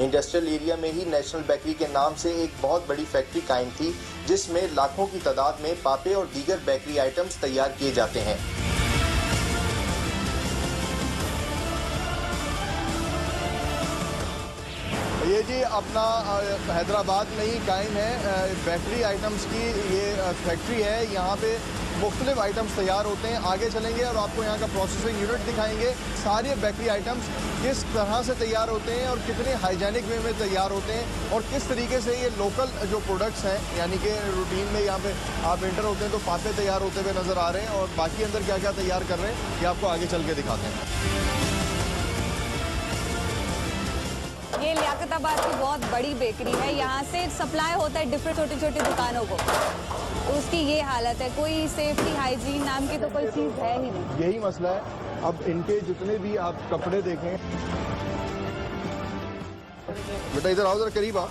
Industrial area में ही national bakery के नाम से एक बहुत बड़ी फैक्ट्री कायम थी, जिसमें लाखों की तादाद में पापे और दीगर बेकरी आइटम्स तैयार किए जाते हैं। ये जी अपना हैदराबाद में ही कायम है बेकरी आइटम्स की ये फैक्ट्री है। यहाँ पे मुख्तलिफ आइटम्स तैयार होते हैं। आगे चलेंगे और आपको यहाँ का प्रोसेसिंग यूनिट दिखाएंगे। सारे बेकरी आइटम्स किस तरह से तैयार होते हैं और कितने हाइजेनिक वे में तैयार होते हैं और किस तरीके से ये लोकल जो प्रोडक्ट्स हैं, यानी कि रूटीन में यहाँ पे आप एंटर होते हैं तो पापे तैयार होते हुए नज़र आ रहे हैं और बाकी अंदर क्या क्या तैयार कर रहे हैं ये आपको आगे चल के दिखाते हैं। ये लियाकताबाद की बहुत बड़ी बेकरी है। यहाँ से सप्लाई होता है डिफरेंट छोटी छोटी दुकानों को। तो उसकी ये हालत है, कोई सेफ्टी हाइजीन नाम की तो कोई चीज़ है ही नहीं। यही मसला है। अब इनके जितने भी आप कपड़े देखें, बेटा इधर आओ, जरा करीब आ,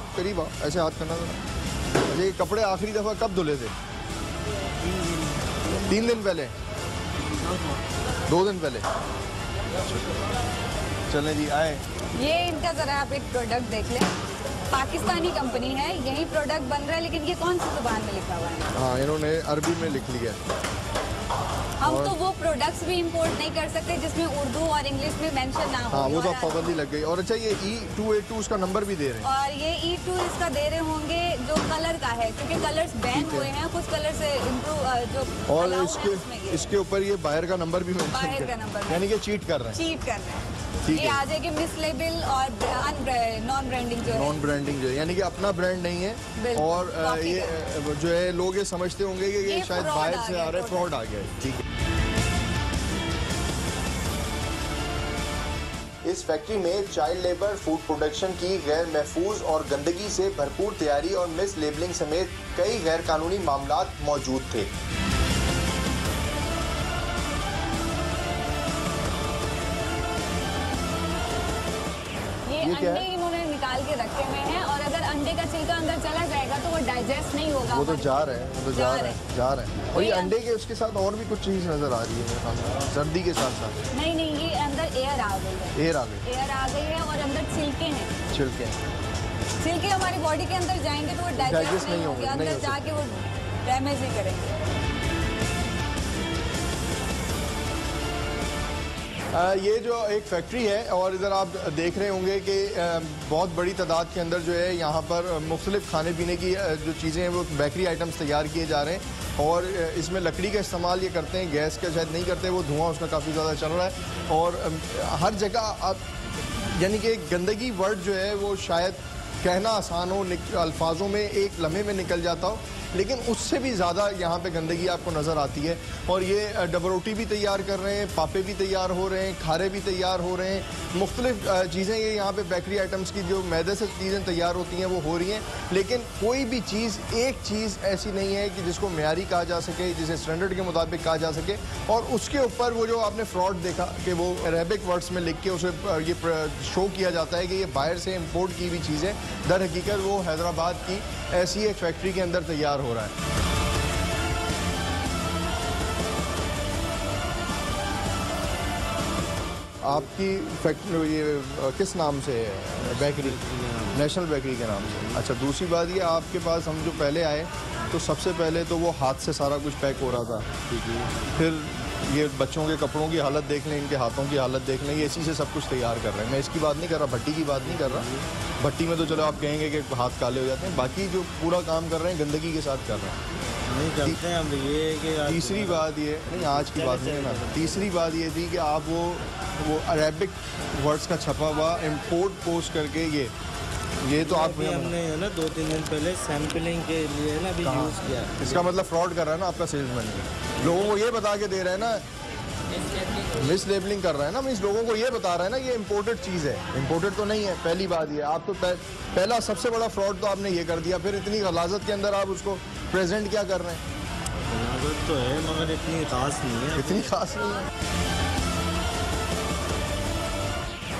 ऐसे हाथ करना जरा। अच्छा, ये कपड़े आखिरी दफ़ा कब धुले थे? 3 दिन पहले, 2 दिन पहले। चलें जी, आए। ये इनका जरा आप एक प्रोडक्ट देख लें। पाकिस्तानी कंपनी है, यही प्रोडक्ट बन रहा है, लेकिन ये कौन सी जुबान में लिखा हुआ है? हाँ, इन्होंने अरबी में लिख लिया। हम तो वो प्रोडक्ट्स भी इंपोर्ट नहीं कर सकते जिसमें उर्दू और इंग्लिश में मेंशन ना हो। हाँ, वो तो पाबंदी लग गई। और अच्छा, ये E282 उसका नंबर भी दे रहे हैं। और ये E2 इसका दे रहे होंगे जो कलर का है, क्योंकि कलर्स बैन हुए हैं, कुछ कलर से इम्प्रूव जो और इसके ऊपर ये बाहर का नंबर भी बाहर का नंबर, यानी कि चीट कर रहे हैं। ये आ जाएगी मिस लेबल और नॉन ब्रांडिंग जो है, यानी कि अपना ब्रांड नहीं है। और ये जो है लोग ये समझते होंगे कि ये शायद बाहर से आ रहा है, फ्रॉड आ गया है। ठीक है। इस फैक्ट्री में चाइल्ड लेबर, फूड प्रोडक्शन की गैर महफूज और गंदगी से भरपूर तैयारी और मिस लेबलिंग समेत कई गैर कानूनी मामलात मौजूद थे। ये अंडे इन्होंने निकाल के रखे हुए हैं और अगर अंडे का छिलका अंदर चला जाएगा तो वो डाइजेस्ट नहीं होगा। वो तो जा रहे हैं। और ये अंडे के उसके साथ और भी कुछ चीज नजर आ रही है सर्दी के साथ साथ। नहीं, ये अंदर एयर आ गई है। एयर आ गई है और अंदर छिलके हमारी बॉडी के अंदर जाएंगे तो वो डाइजेस्ट नहीं होंगे, अंदर जाके वो डैमेज नहीं करेंगे। ये जो एक फैक्ट्री है और इधर आप देख रहे होंगे कि बहुत बड़ी तादाद के अंदर जो है यहाँ पर मुख्तलिफ खाने पीने की जो चीज़ें हैं वो बेकरी आइटम्स तैयार किए जा रहे हैं। और इसमें लकड़ी का इस्तेमाल ये करते हैं, गैस का शायद नहीं करते, वो धुआं उसका काफ़ी ज़्यादा चल रहा है। और हर जगह आप यानी कि गंदगी वर्ड जो है वो शायद कहना आसान हो, अल्फाजों में एक लम्हे में निकल जाता हो, लेकिन उससे भी ज़्यादा यहाँ पे गंदगी आपको नज़र आती है। और ये डबल रोटी भी तैयार कर रहे हैं, पापे भी तैयार हो रहे हैं, खारे भी तैयार हो रहे हैं, मुख्तलिफ चीज़ें ये यहाँ पे बेकरी आइटम्स की जो मैदे से चीज़ें तैयार होती हैं वो हो रही हैं। लेकिन कोई भी चीज़, एक चीज़ ऐसी नहीं है कि जिसको मेयारी कहा जा सके, जिसे स्टैंडर्ड के मुताबिक कहा जा सके। और उसके ऊपर वो जो आपने फ्रॉड देखा कि वो अरेबिक वर्ड्स में लिख के उसे ये शो किया जाता है कि ये बाहर से इम्पोर्ट की हुई चीज़ें, दर हकीकत वो हैदराबाद की ऐसी एक फैक्ट्री के अंदर तैयार हो रहा है। आपकी फैक्ट्री ये किस नाम से है? बेकरी, नेशनल बेकरी के नाम से। अच्छा, दूसरी बात ये, आपके पास हम जो पहले आए तो सबसे पहले तो वो हाथ से सारा कुछ पैक हो रहा था। फिर ये बच्चों के कपड़ों की हालत देख लें, इनके हाथों की हालत देख लें, ये इसी से सब कुछ तैयार कर रहे हैं। मैं इसकी बात नहीं कर रहा, भट्टी की बात नहीं कर रहा। भट्टी में तो चलो आप कहेंगे कि हाथ काले हो जाते हैं, बाकी जो पूरा काम कर रहे हैं गंदगी के साथ कर रहे हैं। नहीं करते हैं हम ये कि तीसरी बात ये नहीं, आज की बात नहीं ना, तीसरी बात ये थी कि आप वो अरेबिक वर्ड्स का छपा हुआ इम्पोर्ट पोस्ट करके ये तो आप हमने है ना 2-3 दिन पहले सैम्पलिंग के लिए ना भी यूज़ किया। इसका मतलब फ्रॉड कर रहा है ना आपका सेल्समैन। लोगों को ये बता के दे रहे हैं ना, मिस लेबलिंग कर रहा है ना, मीन्स लोगों को ये बता रहा है ना ये इम्पोर्टेड चीज़ है। इम्पोर्टेड तो नहीं है, पहली बात ये। आप तो पहला सबसे बड़ा फ्रॉड तो आपने ये कर दिया, फिर इतनी गलाजत के अंदर आप उसको प्रेजेंट क्या कर रहे हैं? गलाजत तो है मगर इतनी खास नहीं है। इतनी खास नहीं है।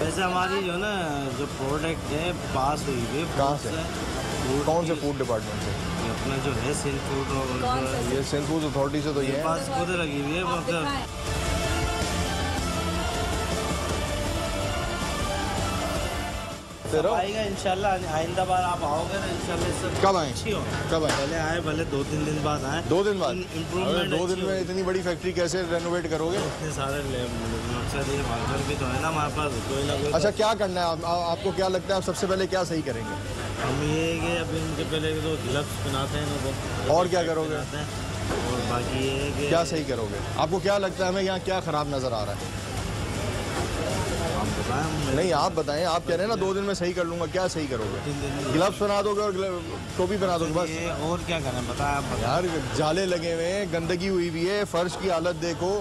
वैसे हमारी जो ना जो प्रोडक्ट है पास हुई है। कहाँ से? कौन से फूड डिपार्टमेंट से? अपना जो है सिंध फूड, ये सिंध फूड अथॉरिटी से तो ये पास खुद लगी हुई है। देखते रहो। आएगा इंशाल्लाह, आइंदा बार आप आओगे ना इंशाल्लाह सब कब आएं? अच्छी हो। कब आएं? पहले आए, भले 2-3 दिन बाद आए। 2 दिन बाद? इम्प्रूवमेंट 2 दिन में इतनी बड़ी फैक्ट्री कैसे रेनोवेट करोगे? इतने सारे मकसद ये भागदौड़ भी तो है ना हमारे पास, कोई ना कोई। अच्छा, क्या करना है आपको? क्या लगता है आप सबसे पहले क्या सही करेंगे? हम ये है कि अभी इनके पहले तो ग्लव्स पहनाते हैं इनको। और क्या करोगे? और बाकी ये है कि क्या सही करोगे? आपको क्या लगता है हमें यहाँ क्या खराब नजर आ रहा है? हम बताएं। नहीं, आप बताएं। आप कह रहे हैं ना 2 दिन में सही कर लूंगा, क्या सही करोगे? 3 दिन में ग्लव्स बना दोगे और टोपी बना दोगे बस? ये और क्या करें बताएं आप। यार जाले लगे हुए हैं, गंदगी हुई हुई है, फर्श की हालत देखो,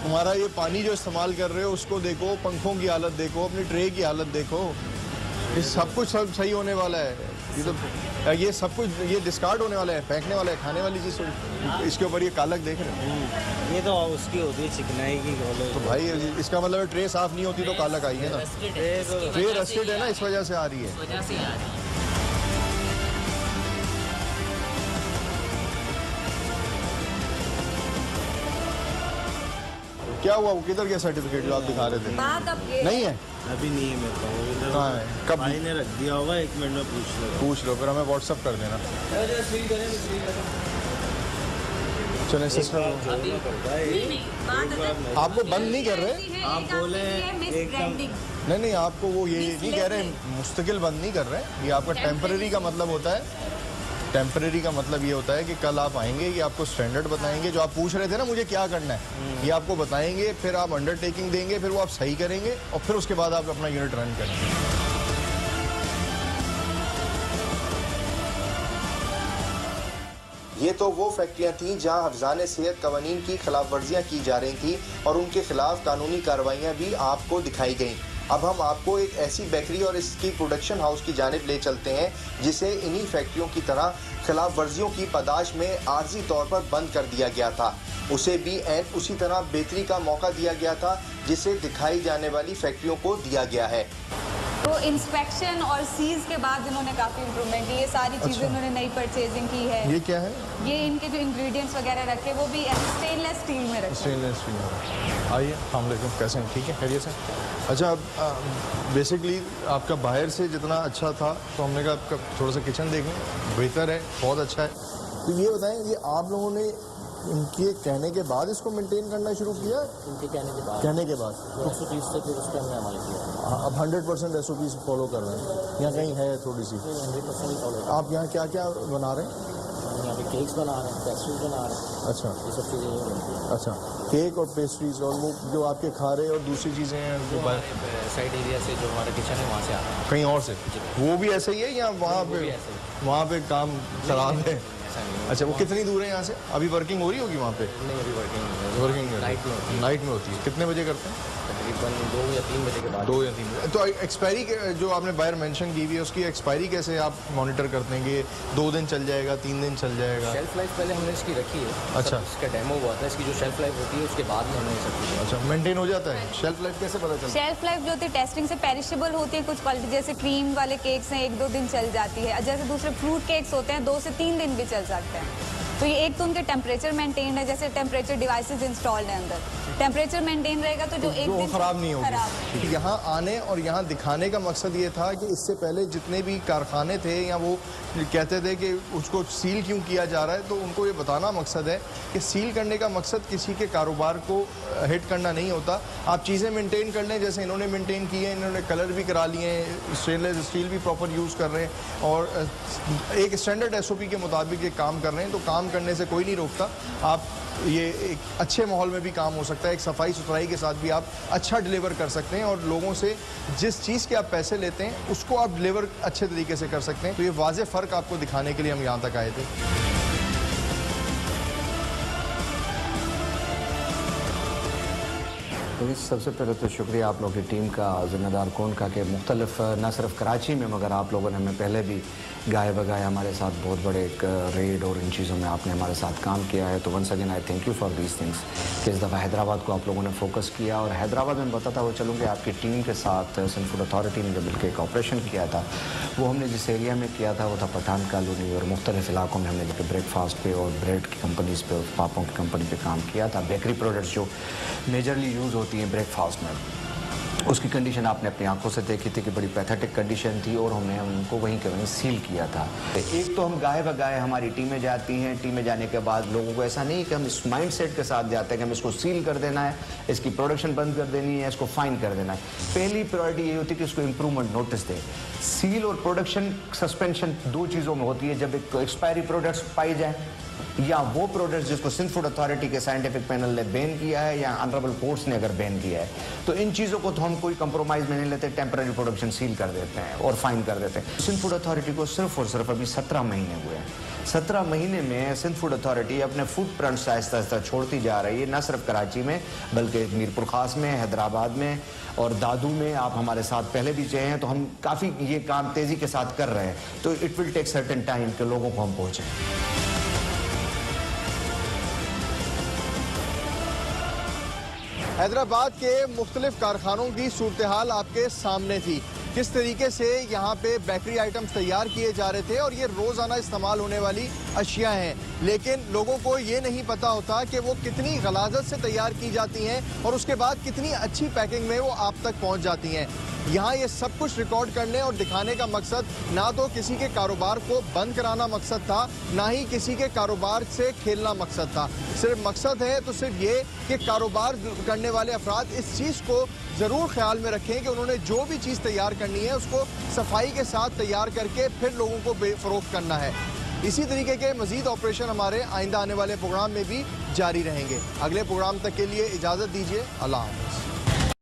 तुम्हारा ये पानी जो इस्तेमाल कर रहे हो उसको देखो, पंखों की हालत देखो, अपनी ट्रे की हालत देखो। ये सब कुछ सब सही होने वाला है। ये सब कुछ ये डिस्कार्ड होने वाला है, फेंकने वाला है, खाने वाली चीज़। इसके ऊपर ये कालक देख रहे हो? ये तो उसकी होती है चिकनाई की। तो भाई इसका मतलब ट्रे साफ नहीं होती तो कालक आई है ना। ट्रे रस्टेड है ना, इस वजह से आ रही है। क्या हुआ? वो किधर गया सर्टिफिकेट जो आप दिखा रहे थे? बात अब ये नहीं है? अभी नहीं है मेरे पास। कहाँ है? कब? भाई ने रख दिया होगा, 1 मिनट में पूछ लो। फिर हमें व्हाट्सअप कर देना। चले सिस्टर, आपको बंद नहीं कर रहे? आप बोले एकदम नहीं, आपको वो ये नहीं कह रहे मुस्तकिल बंद नहीं कर रहे। ये आपका टेम्परेरी का मतलब होता है। टेम्परेरी का मतलब ये होता है कि कल आप आएंगे, ये आपको स्टैंडर्ड बताएंगे। जो आप पूछ रहे थे ना मुझे क्या करना है, ये आपको बताएंगे, फिर आप अंडरटेकिंग देंगे, फिर वो आप सही करेंगे और फिर उसके बाद आप अपना यूनिट रन करेंगे। ये तो वो फैक्ट्रियां थीं जहां हफ्जान सेहत कवानीन की खिलाफ वर्जियाँ की जा रही थी और उनके खिलाफ कानूनी कार्रवाइयाँ भी आपको दिखाई गईं। अब हम आपको एक ऐसी बेकरी और इसकी प्रोडक्शन हाउस की जानिब ले चलते हैं जिसे इन्हीं फैक्ट्रियों की तरह खिलाफ वर्जियों की पादाश में आर्जी तौर पर बंद कर दिया गया था। उसे भी एन उसी तरह बेहतरी का मौका दिया गया था जिसे दिखाई जाने वाली फैक्ट्रियों को दिया गया है। तो इंस्पेक्शन और सीज के बाद इन्होंने काफ़ी इम्प्रूवमेंट की। ये सारी चीज़ें इन्होंने नई परचेजिंग की है। ये क्या है? ये इनके जो इंग्रेडिएंट्स वगैरह रखे वो भी स्टेनलेस स्टील में रखे। Stainless steel. आइए, अस्सलाम, कैसे हैं? ठीक है, खैरियत से? अच्छा, बेसिकली आपका बाहर से जितना अच्छा था तो हमने कहा आपका थोड़ा सा किचन देख लें, बेहतर है, बहुत अच्छा है। तो ये बताएं, ये आप लोगों ने इनके कहने के बाद इसको मेंटेन करना शुरू किया? उनके कहने के बाद 130 से फिर उस पर हमने अमल किया। अब 100% SOP फॉलो कर रहे हैं? यहाँ कहीं है थोड़ी सी? 100% फॉलो। आप यहाँ क्या क्या बना रहे हैं? हम यहाँ पे केक्स बना रहे हैं, पेस्ट्रीज बना रहे हैं। अच्छा, ये सब चीज़ें यही बनती हैं। अच्छा, केक और पेस्ट्रीज और वो जो आपके खारे और दूसरी चीज़ें हैं जो साइड एरिया से जो हमारा किचन है वहाँ से आ रहा है। कहीं और से, वो भी ऐसे ही है या वहाँ पे काम खराब है? अच्छा, वो कितनी दूर है यहाँ से? अभी वर्किंग हो रही होगी वहाँ पे? नहीं, अभी वर्किंग नाइट में होती है। कितने बजे करते हैं? तकरीबन 2 या 3 बजे के बाद। 2 या 3 बजे। तो एक्सपायरी जो आपने बाहर मेंशन की हुई है उसकी एक्सपायरी कैसे आप मॉनिटर करते हैं कि 2 दिन चल जाएगा, 3 दिन चल जाएगा? शेल्फ लाइफ पहले हमने इसकी रखी है। अच्छा, इसका डेमो हुआ था। इसकी जो शेल्फ लाइफ होती है उसके बाद में हमने सब कुछ। अच्छा, मेंटेन हो जाता है? शेल्फ लाइफ कैसे पता चलता है? शेल्फ लाइफ जो होती है टेस्टिंग से पेरिशेबल होती है। कुछ क्वालिटी जैसे क्रीम वाले केक्स हैं 1-2 दिन चल जाती है। जैसे दूसरे फ्रूट केक्स होते हैं 2 से 3 दिन भी चल सकते हैं। तो ये एक तो उनके टेम्परेचर मेंटेन है, जैसे टेम्परेचर डिवाइसेस इंस्टॉल्ड है अंदर, टेम्परेचर मेंटेन रहेगा तो जो एक दिन खराब नहीं होगी। यहाँ आने और यहाँ दिखाने का मकसद ये था कि इससे पहले जितने भी कारखाने थे या वो कहते थे कि उसको सील क्यों किया जा रहा है, तो उनको ये बताना मकसद है कि सील करने का मकसद किसी के कारोबार को हिट करना नहीं होता। आप चीज़ें मेंटेन कर लें जैसे इन्होंने मेंटेन की है, इन्होंने कलर भी करा लिए हैं, स्टेनलेस स्टील भी प्रॉपर यूज़ कर रहे हैं और एक स्टैंडर्ड SOP के मुताबिक ये काम कर रहे हैं। तो काम करने से कोई नहीं रोकता। आप ये एक अच्छे माहौल में भी काम हो सकता है, एक सफाई सुथराई के साथ भी आप अच्छा डिलीवर कर सकते हैं और लोगों से जिस चीज़ के आप पैसे लेते हैं उसको आप डिलीवर अच्छे तरीके से कर सकते हैं। तो ये वाज़ेह फ़र्क आपको दिखाने के लिए हम यहाँ तक आए थे। तो सबसे पहले तो शुक्रिया आप लोगों की टीम का, ज़िम्मेदार कौन का, कि मुख्तलिफ न सिर्फ कराची में मगर आप लोगों ने हमें पहले भी गाए बगाए हमारे साथ बहुत बड़े एक रेड और इन चीज़ों में आपने हमारे साथ काम किया है। तो once again I thank you for these things कि इस दफ़ा हैदराबाद को आप लोगों ने फोकस किया। और हैदराबाद में बताता हुआ चलूँगी आपकी टीम के साथ सिंध फूड अथॉरिटी ने जो मिलकर एक ऑपरेशन किया था, वो हमने जिस एरिया में किया था वो था पठान कॉलोनी और मुख्तलिफ इलाकों में हमने जो ब्रेकफास्ट पे और ब्रेड की कंपनीज़ पे, पापों की कंपनी पे काम किया था। बेकरी प्रोडक्ट्स जो मेजरली यूज़ होती हैं ब्रेकफास्ट में, उसकी कंडीशन आपने अपनी आंखों से देखी थी कि बड़ी पैथेटिक कंडीशन थी और हमने उनको वहीं के वहीं सील किया था। एक तो हम गाय बगाए हमारी टीमें जाती हैं, टीमें जाने के बाद लोगों को ऐसा नहीं कि हम इस माइंड सेट के साथ जाते हैं कि हम इसको सील कर देना है, इसकी प्रोडक्शन बंद कर देनी है, इसको फाइन कर देना है। पहली प्रायोरिटी ये होती है कि इसको इम्प्रूवमेंट नोटिस दें। सील और प्रोडक्शन सस्पेंशन दो चीज़ों में होती है। जब एक एक्सपायरी प्रोडक्ट्स पाई जाए या वो प्रोडक्ट जिसको सिंथ फूड अथॉरिटी के साइंटिफिक पैनल ने बैन किया है या ऑनरेबल कोर्ट्स ने अगर बैन किया है, तो इन चीज़ों को तो हम कोई कंप्रोमाइज़ में नहीं लेते, टेम्पररी प्रोडक्शन सील कर देते हैं और फाइन कर देते हैं। सिंथ फूड अथॉरिटी को सिर्फ और सिर्फ अभी 17 महीने हुए हैं। 17 महीने में सिंध फूड अथॉरिटी अपने फूड प्रिंट्स आहिस्ता आहिस्ता छोड़ती जा रही है, न सिर्फ कराची में बल्कि मीरपुर खास में, हैदराबाद में और दादू में। आप हमारे साथ पहले भी चाहे हैं, तो हम काफ़ी ये काम तेज़ी के साथ कर रहे हैं। तो it will take certain time कि लोगों को हम पहुँचें। हैदराबाद के मुख्तलिफ कारखानों की सूरत हाल आपके सामने थी, किस तरीके से यहाँ पे बेकरी आइटम्स तैयार किए जा रहे थे और ये रोज़ाना इस्तेमाल होने वाली अशिया हैं, लेकिन लोगों को ये नहीं पता होता कि वो कितनी गलाजत से तैयार की जाती हैं और उसके बाद कितनी अच्छी पैकिंग में वो आप तक पहुँच जाती हैं। यहाँ ये सब कुछ रिकॉर्ड करने और दिखाने का मकसद ना तो किसी के कारोबार को बंद कराना मकसद था, ना ही किसी के कारोबार से खेलना मकसद था। सिर्फ मकसद है तो सिर्फ ये कि कारोबार करने वाले अफराद इस चीज़ को ज़रूर ख्याल में रखें कि उन्होंने जो भी चीज़ तैयार करनी है उसको सफाई के साथ तैयार करके फिर लोगों को फ़रोख्त करना है। इसी तरीके के मज़ीद ऑपरेशन हमारे आइंदा आने वाले प्रोग्राम में भी जारी रहेंगे। अगले प्रोग्राम तक के लिए इजाज़त दीजिए। अल्लाह हाफ़िज़।